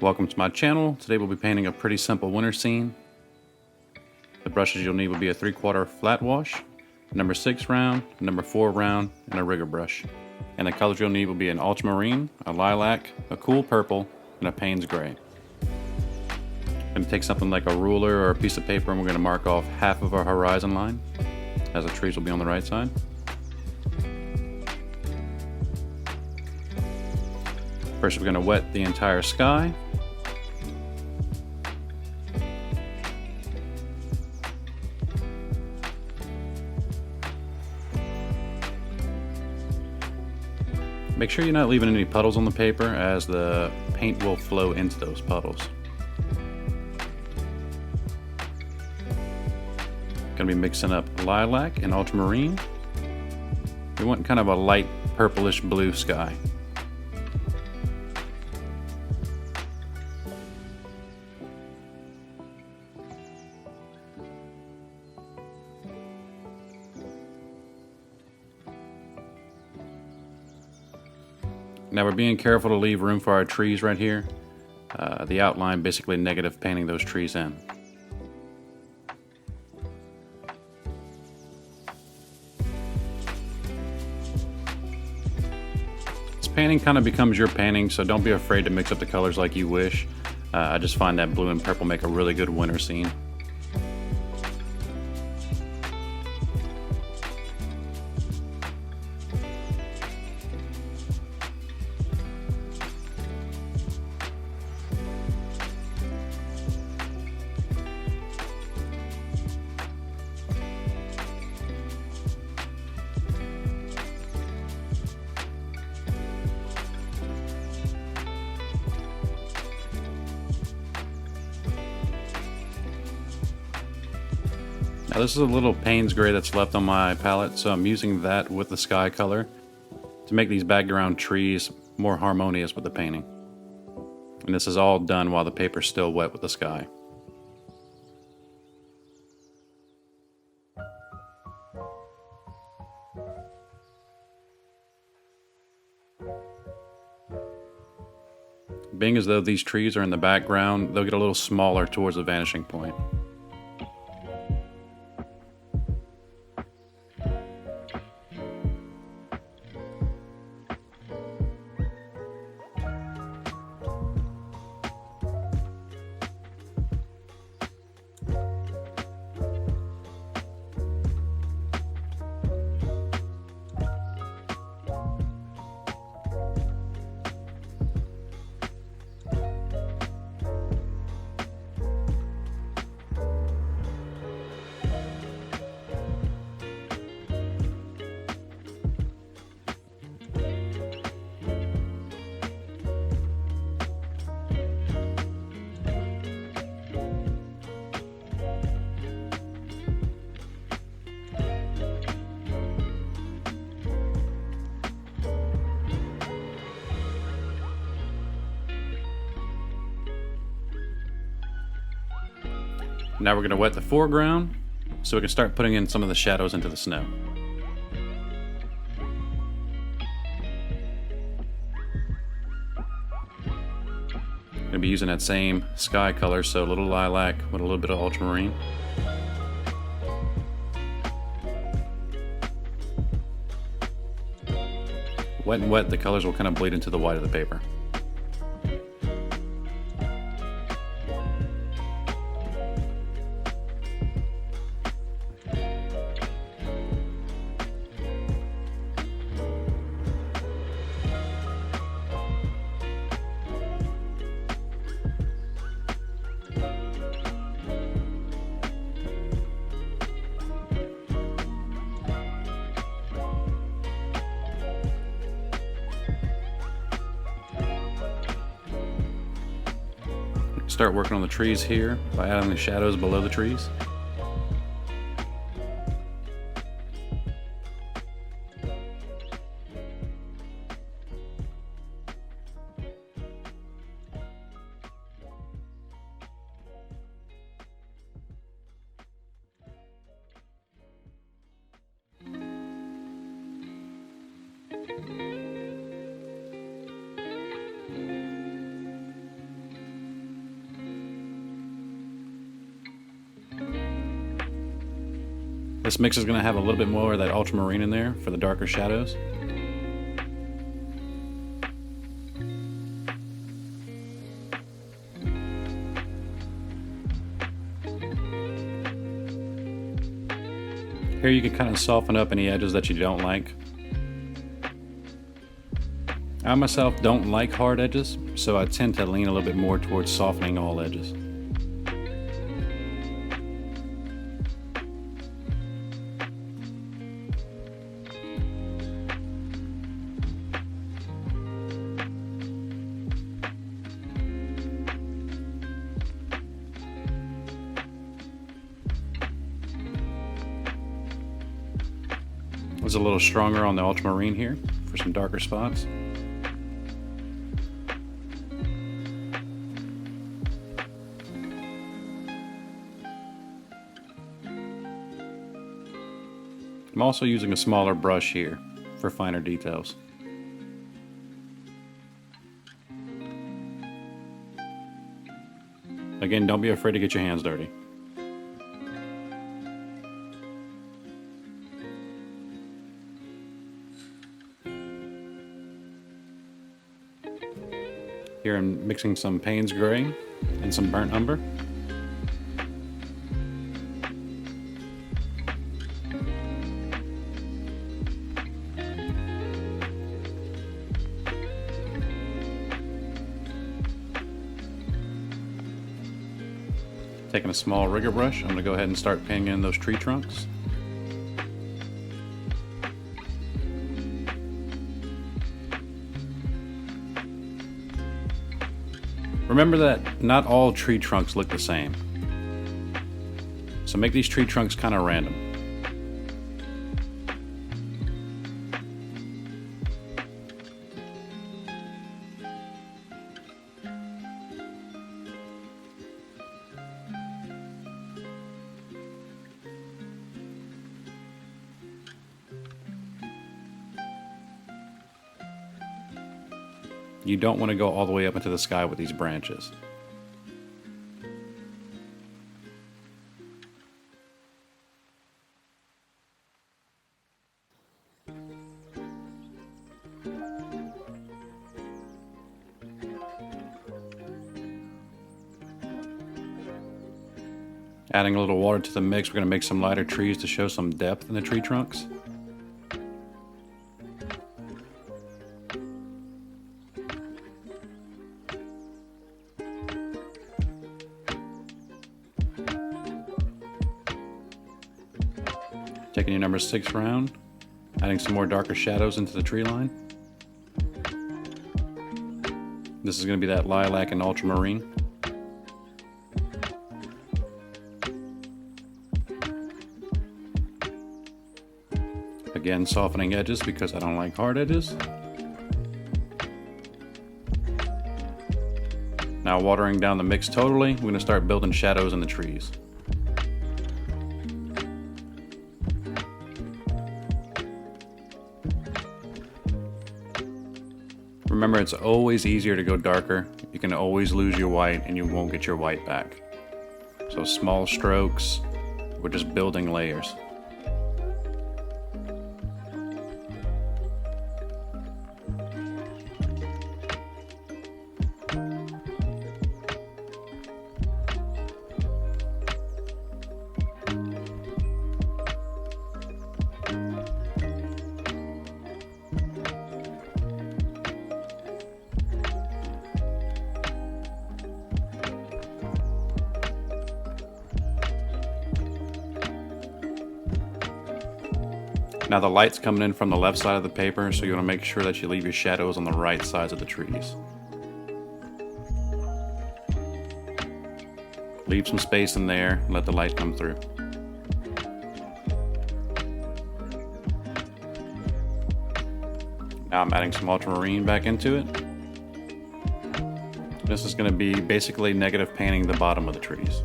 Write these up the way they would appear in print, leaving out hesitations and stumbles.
Welcome to my channel. Today we'll be painting a pretty simple winter scene. The brushes you'll need will be a 3/4 flat wash, number 6 round, number 4 round, and a rigger brush. And the colors you'll need will be an ultramarine, a lilac, a cool purple, and a Payne's gray. I'm going to take something like a ruler or a piece of paper and we're going to mark off half of our horizon line, as the trees will be on the right side. First we're going to wet the entire sky. Make sure you're not leaving any puddles on the paper, as the paint will flow into those puddles. Going to be mixing up lilac and ultramarine. We want kind of a light purplish blue sky. Now we're being careful to leave room for our trees right here. The outline basically negative painting those trees in. This painting kind of becomes your painting, so don't be afraid to mix up the colors like you wish. I just find that blue and purple make a really good winter scene. Now this is a little Payne's gray that's left on my palette, so I'm using that with the sky color to make these background trees more harmonious with the painting. And this is all done while the paper's still wet with the sky. Being as though these trees are in the background, they'll get a little smaller towards the vanishing point. Now we're going to wet the foreground so we can start putting in some of the shadows into the snow. I'm going to be using that same sky color, so a little lilac with a little bit of ultramarine. Wet and wet, the colors will kind of bleed into the white of the paper. Start working on the trees here by adding the shadows below the trees. This mix is going to have a little bit more of that ultramarine in there for the darker shadows. Here you can kind of soften up any edges that you don't like. I myself don't like hard edges, so I tend to lean a little bit more towards softening all edges. It was a little stronger on the ultramarine here for some darker spots. I'm also using a smaller brush here for finer details. Again, don't be afraid to get your hands dirty. Here I'm mixing some Payne's gray and some burnt umber. Taking a small rigger brush, I'm going to go ahead and start painting in those tree trunks. Remember that not all tree trunks look the same, so make these tree trunks kind of random. You don't want to go all the way up into the sky with these branches. Adding a little water to the mix, we're going to make some lighter trees to show some depth in the tree trunks. Taking your number 6 round, adding some more darker shadows into the tree line. This is going to be that lilac and ultramarine. Again, softening edges because I don't like hard edges. Now watering down the mix totally, we're going to start building shadows in the trees. Remember, it's always easier to go darker. You can always lose your white and you won't get your white back. So small strokes, we're just building layers. Now the light's coming in from the left side of the paper, so you want to make sure that you leave your shadows on the right sides of the trees. Leave some space in there and let the light come through. Now I'm adding some ultramarine back into it. This is going to be basically negative painting the bottom of the trees.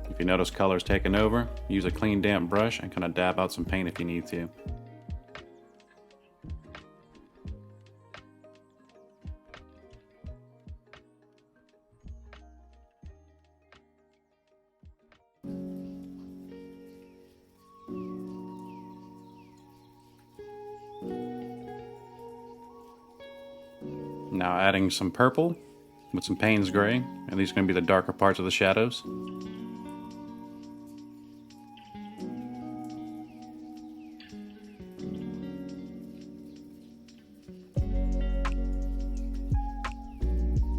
If you notice colors taking over, use a clean damp brush and kind of dab out some paint if you need to. Now adding some purple with some Payne's gray, and these are going to be the darker parts of the shadows.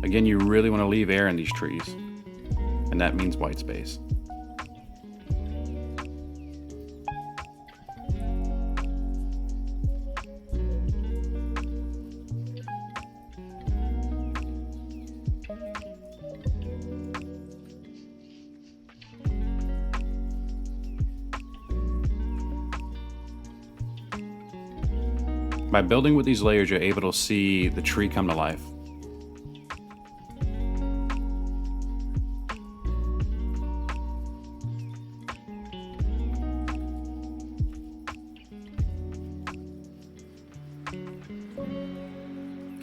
Again, you really want to leave air in these trees, and that means white space. By building with these layers, you're able to see the tree come to life.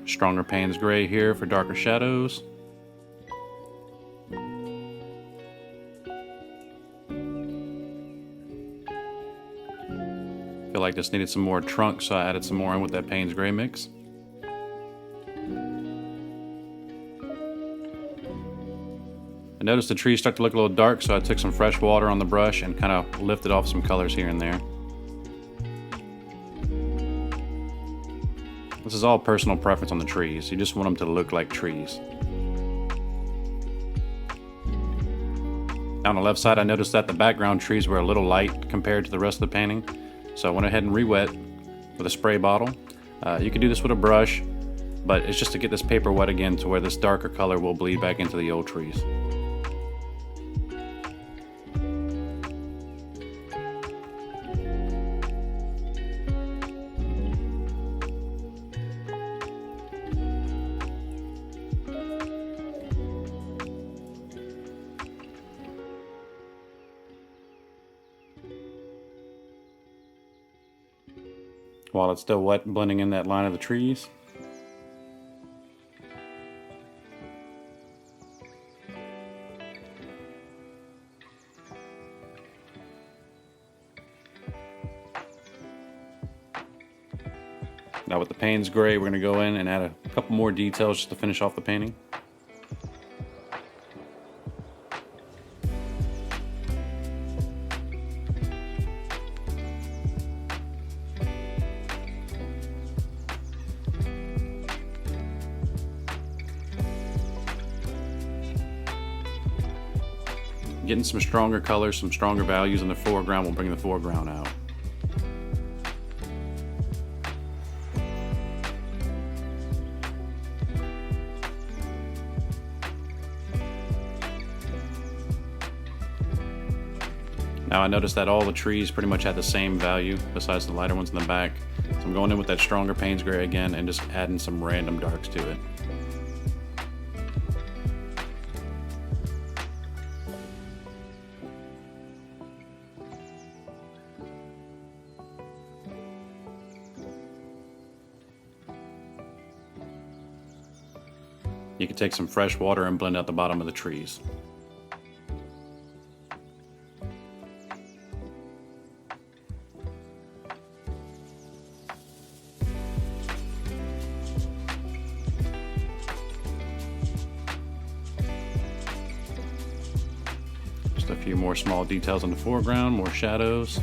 Stronger Payne's gray here for darker shadows. Feel like this needed some more trunk, so I added some more in with that Payne's gray mix. I noticed the trees start to look a little dark, so I took some fresh water on the brush and kind of lifted off some colors here and there. This is all personal preference on the trees. You just want them to look like trees. Now on the left side, I noticed that the background trees were a little light compared to the rest of the painting. So I went ahead and re-wet with a spray bottle. You can do this with a brush, but it's just to get this paper wet again to where this darker color will bleed back into the old trees. While it's still wet, blending in that line of the trees. Now with the Payne's gray, we're going to go in and add a couple more details just to finish off the painting. Getting some stronger colors, some stronger values in the foreground will bring the foreground out. Now I noticed that all the trees pretty much had the same value besides the lighter ones in the back. So I'm going in with that stronger Payne's gray again and just adding some random darks to it. You can take some fresh water and blend out the bottom of the trees. Just a few more small details in the foreground, more shadows.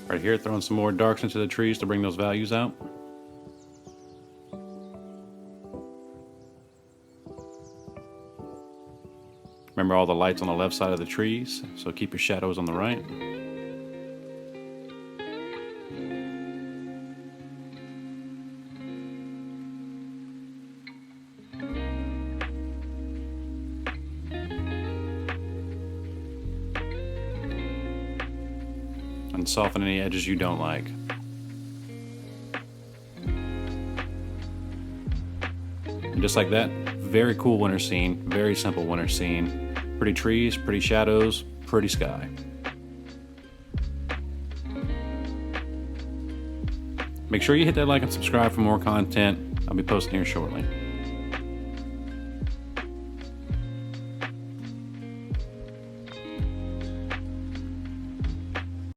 Right here, throwing some more darks into the trees to bring those values out. Remember all the lights on the left side of the trees, so keep your shadows on the right. And soften any edges you don't like. And just like that, very cool winter scene, very simple winter scene. Pretty trees, pretty shadows, pretty sky. Make sure you hit that like and subscribe for more content. I'll be posting here shortly.